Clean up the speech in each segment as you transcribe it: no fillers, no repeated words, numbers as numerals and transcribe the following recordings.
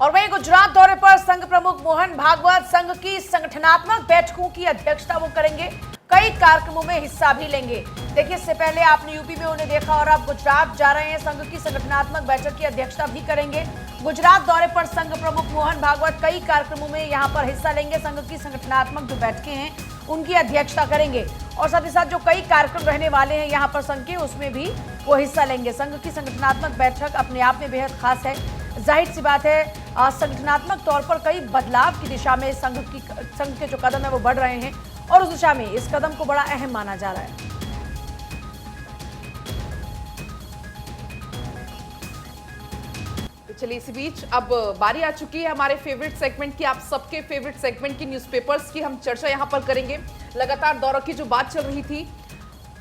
और वहीं गुजरात दौरे पर संघ प्रमुख मोहन भागवत संघ की संगठनात्मक बैठकों की अध्यक्षता वो करेंगे। कई कार्यक्रमों में हिस्सा भी लेंगे। देखिए, इससे पहले आपने यूपी में उन्हें देखा और अब गुजरात जा रहे हैं। संघ की संगठनात्मक बैठक की अध्यक्षता भी करेंगे। गुजरात दौरे पर संघ प्रमुख मोहन भागवत कई कार्यक्रमों में यहां पर हिस्सा लेंगे। संघ की संगठनात्मक जो बैठकें हैं उनकी अध्यक्षता करेंगे और साथ ही साथ जो कई कार्यक्रम रहने वाले हैं यहाँ पर संघ के, उसमें भी वो हिस्सा लेंगे। संघ की संगठनात्मक बैठक अपने आप में बेहद खास है। जाहिर सी बात है, संगठनात्मक तौर पर कई बदलाव की दिशा में संघ के जो कदम है वो बढ़ रहे हैं और उस दिशा में इस कदम को बड़ा अहम माना जा रहा है। चलिए, इसी बीच अब बारी आ चुकी है हमारे फेवरेट सेगमेंट की, आप सबके फेवरेट सेगमेंट की, न्यूज़पेपर्स की हम चर्चा यहां पर करेंगे। लगातार दौरे की जो बात चल रही थी,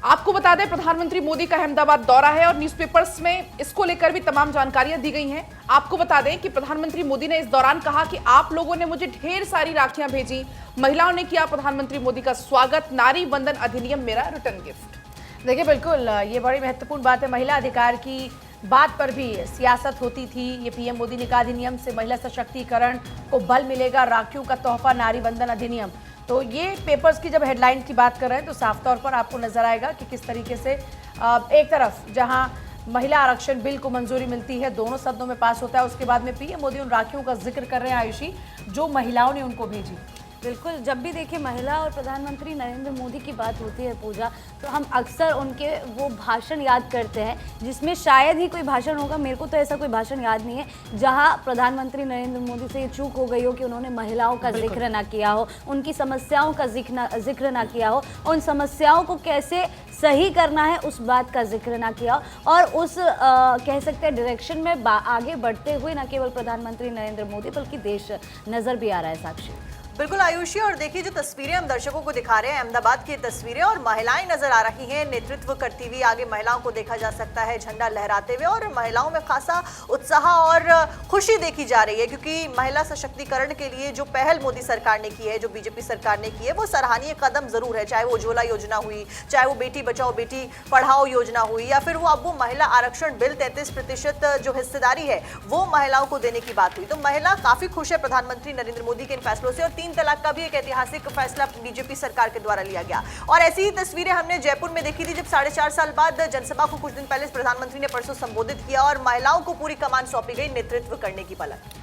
आपको बता दें प्रधानमंत्री मोदी का अहमदाबाद दौरा है और न्यूज़पेपर्स में इसको लेकर भी तमाम जानकारियां दी गई हैं। आपको बता दें कि प्रधानमंत्री मोदी ने इस दौरान कहा कि आप लोगों ने मुझे ढेर सारी राखियां भेजी, महिलाओं ने किया प्रधानमंत्री मोदी का स्वागत, नारी वंदन अधिनियम मेरा रिटर्न गिफ्ट। देखिए, बिल्कुल ये बड़ी महत्वपूर्ण बात है। महिला अधिकार की बात पर भी सियासत होती थी। ये पीएम मोदी ने कहा अधिनियम से महिला सशक्तिकरण को बल मिलेगा, राखियों का तोहफा, नारी वंदन अधिनियम। तो ये पेपर्स की जब हेडलाइन की बात कर रहे हैं तो साफ तौर पर आपको नजर आएगा कि किस तरीके से एक तरफ जहां महिला आरक्षण बिल को मंजूरी मिलती है, दोनों सदनों में पास होता है, उसके बाद में पीएम मोदी उन राखियों का जिक्र कर रहे हैं आयुषी, जो महिलाओं ने उनको भेजी। बिल्कुल, जब भी देखिए महिला और प्रधानमंत्री नरेंद्र मोदी की बात होती है पूजा, तो हम अक्सर उनके वो भाषण याद करते हैं जिसमें शायद ही कोई भाषण होगा, मेरे को तो ऐसा कोई भाषण याद नहीं है जहां प्रधानमंत्री नरेंद्र मोदी से ये चूक हो गई हो कि उन्होंने महिलाओं का जिक्र ना किया हो, उनकी समस्याओं का जिक्र ना किया हो, उन समस्याओं को कैसे सही करना है उस बात का जिक्र ना किया हो और उस कह सकते हैं डायरेक्शन में आगे बढ़ते हुए न केवल प्रधानमंत्री नरेंद्र मोदी बल्कि देश नजर भी आ रहा है। साक्षी, बिल्कुल आयुषी, और देखिए जो तस्वीरें हम दर्शकों को दिखा रहे हैं अहमदाबाद की तस्वीरें, और महिलाएं नजर आ रही हैं नेतृत्व करती हुई। आगे महिलाओं को देखा जा सकता है झंडा लहराते हुए और महिलाओं में खासा उत्साह और खुशी देखी जा रही है, क्योंकि महिला सशक्तिकरण के लिए जो पहल मोदी सरकार ने की है, जो बीजेपी सरकार ने की है, वो सराहनीय कदम जरूर है। चाहे वो उज्ज्वला योजना हुई, चाहे वो बेटी बचाओ बेटी पढ़ाओ योजना हुई, या फिर वो महिला आरक्षण बिल 33% जो हिस्सेदारी है वो महिलाओं को देने की बात हुई। तो महिला काफी खुश है प्रधानमंत्री नरेंद्र मोदी के इन फैसलों से, और 3 तलाक का भी एक ऐतिहासिक फैसला बीजेपी सरकार के द्वारा लिया गया। और ऐसी ही तस्वीरें हमने जयपुर में देखी थी जब 4.5 साल बाद जनसभा को कुछ दिन पहले प्रधानमंत्री ने परसों संबोधित किया और महिलाओं को पूरी कमान सौंपी गई नेतृत्व करने की पलक।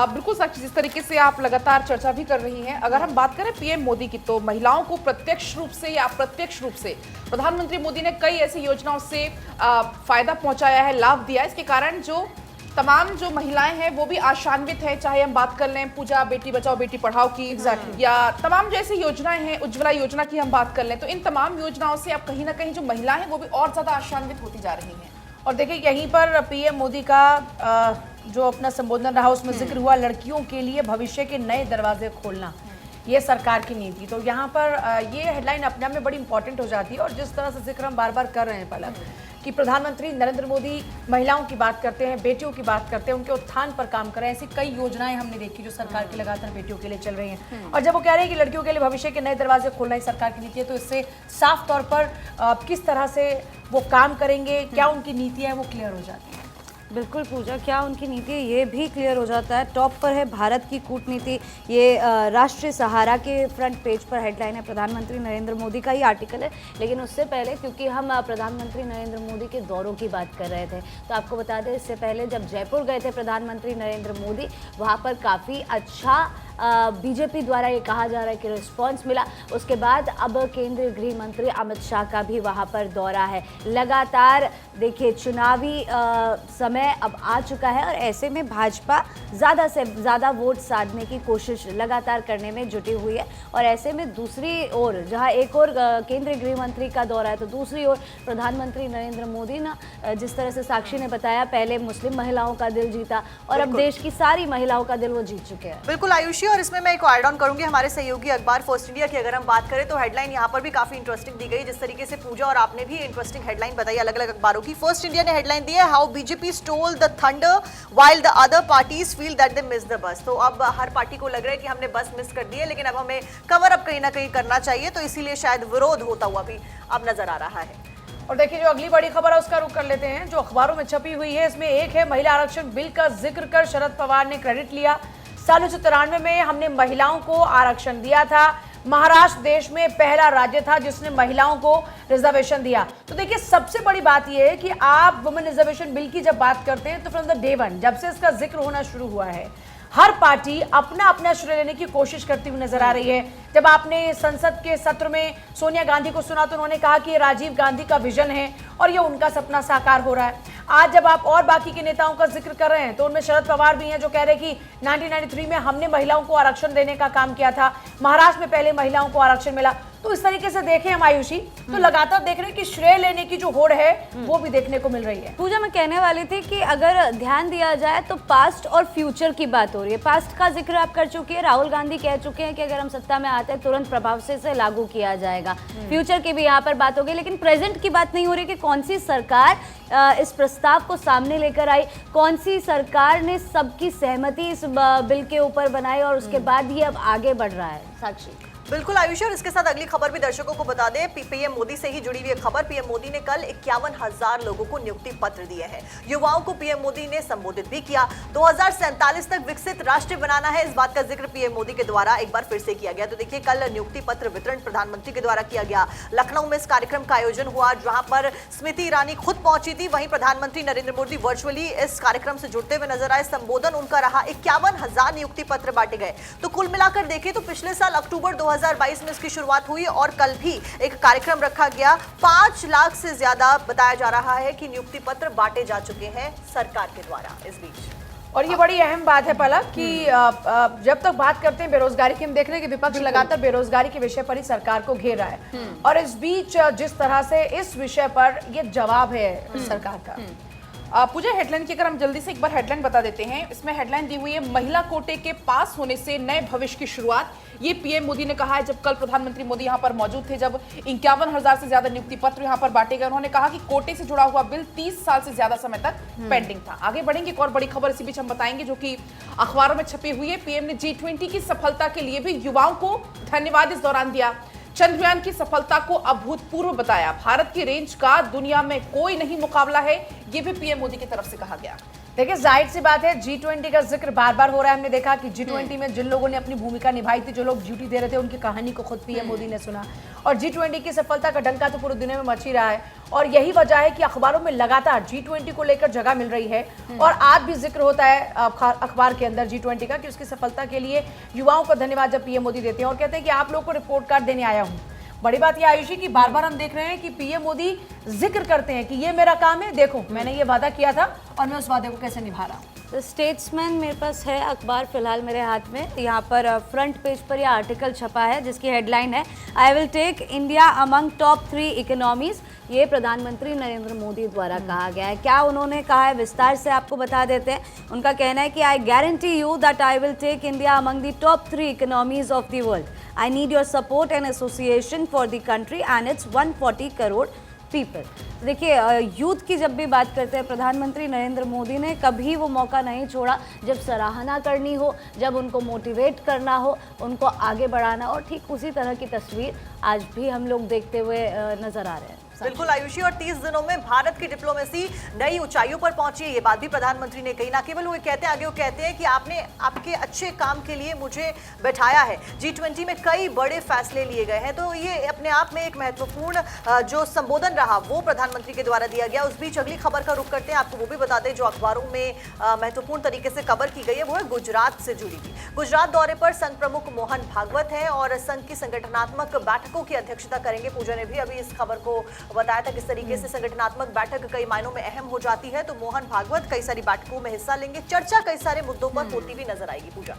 बिल्कुल साक्षी, जिस तरीके से आप लगातार चर्चा भी कर रही हैं, अगर हम बात करें पीएम मोदी की, तो महिलाओं को प्रत्यक्ष रूप से या अप्रत्यक्ष रूप से प्रधानमंत्री मोदी ने कई ऐसी योजनाओं से फायदा पहुंचाया है, लाभ दिया है। इसके कारण जो तमाम जो महिलाएं हैं वो भी आशान्वित है। चाहे हम बात कर लें पूजा बेटी बचाओ बेटी पढ़ाओ की, या तमाम जैसी योजनाएं हैं, उज्ज्वला योजना की हम बात कर लें, तो इन तमाम योजनाओं से अब कहीं ना कहीं जो महिलाएं हैं वो भी और ज्यादा आशान्वित होती जा रही हैं। और देखिए, यहीं पर पीएम मोदी का जो अपना संबोधन रहा उसमें जिक्र हुआ लड़कियों के लिए भविष्य के नए दरवाजे खोलना, ये सरकार की नीति। तो यहाँ पर ये हेडलाइन अपने आप में बड़ी इंपॉर्टेंट हो जाती है। और जिस तरह से जिक्र हम बार बार कर रहे हैं पलक, कि प्रधानमंत्री नरेंद्र मोदी महिलाओं की बात करते हैं, बेटियों की बात करते हैं, उनके उत्थान पर काम कर रहे हैं। ऐसी कई योजनाएं हमने देखी जो सरकार की लगातार बेटियों के लिए चल रही हैं। और जब वो कह रहे हैं कि लड़कियों के लिए भविष्य के नए दरवाजे खोलना ही सरकार की नीति है, तो इससे साफ तौर पर किस तरह से वो काम करेंगे, क्या उनकी नीतियाँ हैं, वो क्लियर हो जाती है। बिल्कुल पूजा, क्या उनकी नीति है ये भी क्लियर हो जाता है। टॉप पर है भारत की कूटनीति, ये राष्ट्रीय सहारा के फ्रंट पेज पर हेडलाइन है। प्रधानमंत्री नरेंद्र मोदी का ही आर्टिकल है, लेकिन उससे पहले क्योंकि हम प्रधानमंत्री नरेंद्र मोदी के दौरों की बात कर रहे थे, तो आपको बता दें इससे पहले जब जयपुर गए थे प्रधानमंत्री नरेंद्र मोदी, वहाँ पर काफ़ी अच्छा बीजेपी द्वारा ये कहा जा रहा है कि रिस्पांस मिला। उसके बाद अब केंद्रीय गृह मंत्री अमित शाह का भी वहाँ पर दौरा है। लगातार देखिए चुनावी समय अब आ चुका है और ऐसे में भाजपा ज़्यादा से ज़्यादा वोट साधने की कोशिश लगातार करने में जुटी हुई है। और ऐसे में दूसरी ओर जहाँ एक और केंद्रीय गृह मंत्री का दौरा है, तो दूसरी ओर प्रधानमंत्री नरेंद्र मोदी ना, जिस तरह से साक्षी ने बताया, पहले मुस्लिम महिलाओं का दिल जीता और अब देश की सारी महिलाओं का दिल वो जीत चुके हैं। बिल्कुल आयुषी, और इसमें मैं एक ऐड ऑन करूंगी हमारे सहयोगी अखबार फर्स्ट इंडिया की। अगर हम बात करें तो हेडलाइन यहाँ पर भी काफी इंटरेस्टिंग दी गई, जिस तरीके से पूजा और आपने भी इंटरेस्टिंग हेडलाइन बताई अलग अलग अखबारों की। फर्स्ट इंडिया ने हेडलाइन दी है, how BJP stole the thunder while the other parties feel that they miss the bus. तो अब हर पार्टी को लग रहा है कि हमने बस मिस कर दी है, लेकिन अब हमें कवर अप कहीं ना कहीं करना चाहिए, तो इसीलिए शायद विरोध होता हुआ भी अब नजर आ रहा है। और देखिए जो अगली बड़ी खबर है उसका रुख कर लेते हैं, जो अखबारों में छपी हुई है। इसमें एक है, महिला आरक्षण बिल का जिक्र कर शरद पवार ने क्रेडिट लिया। साल 1993 में हमने महिलाओं को आरक्षण दिया था। महाराष्ट्र देश में पहला राज्य था जिसने महिलाओं को रिजर्वेशन दिया। तो देखिए सबसे बड़ी बात यह है कि आप वुमेन रिजर्वेशन बिल की जब बात करते हैं तो फ्रॉम द डे वन, जब से इसका जिक्र होना शुरू हुआ है, हर पार्टी अपना अपना श्रेय लेने की कोशिश करती हुई नजर आ रही है। जब आपने संसद के सत्र में सोनिया गांधी को सुना तो उन्होंने कहा कि ये राजीव गांधी का विजन है और ये उनका सपना साकार हो रहा है। आज जब आप और बाकी के नेताओं का जिक्र कर रहे हैं तो उनमें शरद पवार भी हैं जो कह रहे हैं कि 1993 में हमने महिलाओं को आरक्षण देने का काम किया था, महाराष्ट्र में पहले महिलाओं को आरक्षण मिला। तो इस तरीके से देखें हम आयुषी, तो लगातार देख रहे हैं कि श्रेय लेने की जो होड़ है वो भी देखने को मिल रही है। पूजा, मैं कहने वाली थी कि अगर ध्यान दिया जाए तो पास्ट और फ्यूचर की बात हो रही है। पास्ट का जिक्र आप कर चुकी है, राहुल गांधी कह चुके हैं कि अगर हम सत्ता में आते हैं तुरंत प्रभाव से इसे लागू किया जाएगा। फ्यूचर की भी यहाँ पर बात हो गई, लेकिन प्रेजेंट की बात नहीं हो रही कि कौन सी सरकार इस प्रस्ताव को सामने लेकर आई, कौन सी सरकार ने सबकी सहमति इस बिल के ऊपर बनाई और उसके बाद ये अब आगे बढ़ रहा है। साक्षी। बिल्कुल आयुषी, और इसके साथ अगली खबर भी दर्शकों को बता दें, पीएम मोदी से ही जुड़ी हुई खबर। पीएम मोदी ने कल 51,000 लोगों को नियुक्ति पत्र दिए हैं। युवाओं को पीएम मोदी ने संबोधित भी किया। 2047 तक विकसित राष्ट्र बनाना है, इस बात का जिक्र पीएम मोदी के द्वारा एक बार फिर से किया गया। तो देखिए कल नियुक्ति पत्र वितरण प्रधानमंत्री के द्वारा किया गया। लखनऊ में इस कार्यक्रम का आयोजन हुआ जहां पर स्मृति ईरानी खुद पहुंची थी। वहीं प्रधानमंत्री नरेंद्र मोदी वर्चुअली इस कार्यक्रम से जुड़ते हुए नजर आए। संबोधन उनका रहा। 51,000 नियुक्ति पत्र बांटे गए। तो कुल मिलाकर देखें तो पिछले साल अक्टूबर 2022 में इसकी शुरुआत हुई और कल भी एक कार्यक्रम रखा गया। 5 लाख से ज्यादा बताया जा रहा है कि नियुक्ति पत्र बांटे जा चुके हैं सरकार के द्वारा इस बीच। और ये बड़ी अहम बात है पलक कि जब तक बात करते हैं बेरोजगारी की, हम देख रहे हैं कि विपक्ष लगातार बेरोजगारी के विषय पर ही सरकार को घेर रहा है। और इस बीच जिस तरह से इस विषय पर ये जवाब है सरकार का। पूजा, हेडलाइन की अगर हम जल्दी से एक बार हेडलाइन बता देते हैं। इसमें हेडलाइन दी हुई है, महिला कोटे के पास होने से नए भविष्य की शुरुआत। ये पीएम मोदी ने कहा है जब कल प्रधानमंत्री मोदी यहां पर मौजूद थे, जब 51,000 से ज्यादा नियुक्ति पत्र यहां पर बांटे गए। उन्होंने कहा कि कोटे से जुड़ा हुआ बिल 30 साल से ज्यादा समय तक पेंडिंग था। आगे बढ़ेंगे, एक और बड़ी खबर इसी बीच हम बताएंगे जो कि अखबारों में छपी हुई है। पीएम ने G20 की सफलता के लिए भी युवाओं को धन्यवाद इस दौरान दिया। चंद्रयान की सफलता को अभूतपूर्व बताया। भारत की रेंज का दुनिया में कोई नहीं मुकाबला है, ये भी पीएम मोदी की तरफ से कहा गया। देखिए जाहिर सी बात है, G20 का जिक्र बार बार हो रहा है। हमने देखा कि G20 में जिन लोगों ने अपनी भूमिका निभाई थी, जो लोग ड्यूटी दे रहे थे, उनकी कहानी को खुद पीएम मोदी ने सुना। और G20 की सफलता का डंका तो पूरी दुनिया में मच ही रहा है। और यही वजह है कि अखबारों में लगातार G20 को लेकर जगह मिल रही है। और आज भी जिक्र होता है अखबार के अंदर G20 का कि उसकी सफलता के लिए युवाओं को धन्यवाद जब पीएम मोदी देते हैं और कहते हैं कि आप लोग को रिपोर्ट कार्ड देने आया हूँ। बड़ी बात यह आयुषी कि बार बार हम देख रहे हैं कि पीएम मोदी जिक्र करते हैं कि ये मेरा काम है, देखो मैंने ये वादा किया था और मैं उस वादे को कैसे निभा रहा हूँ। तो स्टेट्समैन मेरे पास है अखबार फिलहाल मेरे हाथ में। यहाँ पर फ्रंट पेज पर यह आर्टिकल छपा है जिसकी हेडलाइन है, I will take India among top 3 economies. ये प्रधानमंत्री नरेंद्र मोदी द्वारा कहा गया है। क्या उन्होंने कहा है विस्तार से आपको बता देते हैं। उनका कहना है कि I guarantee you that I will take India among the top 3 economies of the world. I need your support and association for the country and its 140 crore people. देखिए यूथ की जब भी बात करते हैं प्रधानमंत्री नरेंद्र मोदी ने कभी वो मौका नहीं छोड़ा जब सराहना करनी हो, जब उनको मोटिवेट करना हो, उनको आगे बढ़ाना। और ठीक उसी तरह की तस्वीर आज भी हम लोग देखते हुए नजर आ रहे हैं। बिल्कुल आयुषी, और 30 दिनों में भारत की डिप्लोमेसी नई ऊंचाइयों पर पहुंची है, ये बात भी प्रधानमंत्री ने कही। ना केवल वो कहते हैं, आगे वो कहते हैं कि आपने आपके अच्छे काम के लिए मुझे बैठाया है। G20 में कई बड़े फैसले लिए गए हैं, तो ये अपने आप में एक महत्वपूर्ण जो संबोधन रहा वो प्रधानमंत्री के द्वारा दिया गया। उस बीच अगली खबर का रुख करते हैं। आपको वो भी बता दें जो अखबारों में महत्वपूर्ण तरीके से कवर की गई है, वो है गुजरात से जुड़ी हुई। गुजरात दौरे पर संघ प्रमुख मोहन भागवत है और संघ की संगठनात्मक बैठकों की अध्यक्षता करेंगे। पूजा ने भी अभी इस खबर को बताया था किस तरीके से संगठनात्मक बैठक कई मायनों में अहम हो जाती है। तो मोहन भागवत कई सारी बैठकों में हिस्सा लेंगे। चर्चा कई सारे मुद्दों पर होती हुई नजर आएगी। पूजा,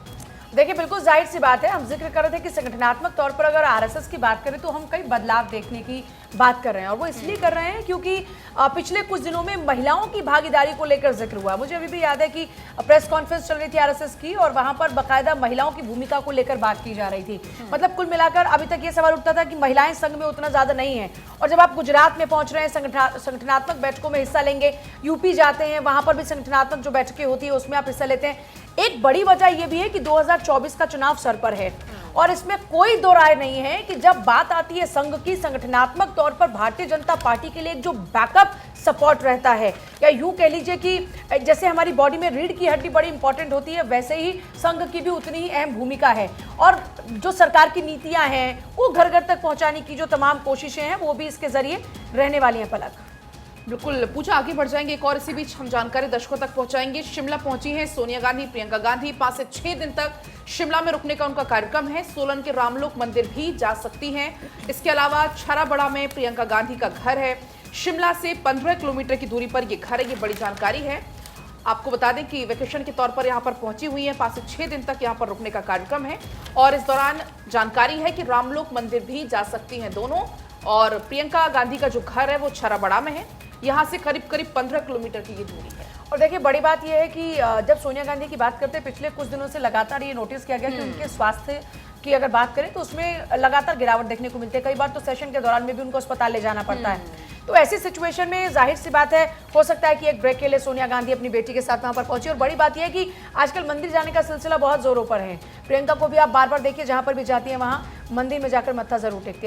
देखिए बिल्कुल जाहिर सी बात है, हम जिक्र कर रहे थे कि संगठनात्मक तौर पर अगर आरएसएस की बात करें तो हम कई बदलाव देखने की बात कर रहे हैं। और वो इसलिए कर रहे हैं क्योंकि पिछले कुछ दिनों में महिलाओं की भागीदारी को लेकर जिक्र हुआ। मुझे अभी भी याद है कि प्रेस कॉन्फ्रेंस चल रही थी आरएसएस की और वहां पर बाकायदा महिलाओं की भूमिका को लेकर बात की जा रही थी। मतलब कुल मिलाकर अभी तक ये सवाल उठता था कि महिलाएं संघ में उतना ज्यादा नहीं है। और जब आप गुजरात में पहुंच रहे हैं, संगठनात्मक बैठकों में हिस्सा लेंगे, यूपी जाते हैं, वहां पर भी संगठनात्मक जो बैठकें होती है उसमें आप हिस्सा लेते हैं। एक बड़ी वजह यह भी है कि 2024 का चुनाव सर पर है और इसमें कोई दो राय नहीं है कि जब बात आती है संघ की, संगठनात्मक तौर पर भारतीय जनता पार्टी के लिए एक जो बैकअप सपोर्ट रहता है, या यूं कह लीजिए कि जैसे हमारी बॉडी में रीढ़ की हड्डी बड़ी इंपॉर्टेंट होती है, वैसे ही संघ की भी उतनी ही अहम भूमिका है। और जो सरकार की नीतियां हैं वो घर घर तक पहुंचाने की जो तमाम कोशिशें हैं वो भी इसके जरिए रहने वाली हैं। पलक, बिल्कुल पूछा, आगे बढ़ जाएंगे। एक और इसी बीच हम जानकारी दर्शकों तक पहुंचाएंगे। शिमला पहुंची हैं सोनिया गांधी, प्रियंका गांधी। 5 से 6 दिन तक शिमला में रुकने का उनका कार्यक्रम है। सोलन के रामलोक मंदिर भी जा सकती हैं। इसके अलावा छराबड़ा में प्रियंका गांधी का घर है। शिमला से 15 किलोमीटर की दूरी पर ये घर है, ये बड़ी जानकारी है। आपको बता दें कि वेकेशन के तौर पर यहाँ पर पहुंची हुई है। 5 से 6 दिन तक यहाँ पर रुकने का कार्यक्रम है और इस दौरान जानकारी है कि रामलोक मंदिर भी जा सकती हैं दोनों। और प्रियंका गांधी का जो घर है वो छराबड़ा में है, यहाँ से करीब 15 किलोमीटर की ये दूरी है। और देखिए बड़ी बात यह है कि जब सोनिया गांधी की बात करते हैं, पिछले कुछ दिनों से लगातार ये नोटिस किया गया कि उनके स्वास्थ्य की अगर बात करें तो उसमें लगातार गिरावट देखने को मिलती है। कई बार तो सेशन के दौरान में भी उनको अस्पताल ले जाना पड़ता है। तो ऐसी सिचुएशन में जाहिर सी बात है, हो सकता है कि एक ब्रेक के लिए सोनिया गांधी अपनी बेटी के साथ वहां पर पहुंची। और बड़ी बात यह है कि आजकल मंदिर जाने का सिलसिला बहुत जोरों पर है। प्रियंका को भी आप बार बार देखिए, जहां पर भी जाती है वहां मंदिर में जाकर मत्था जरूर टेकती है।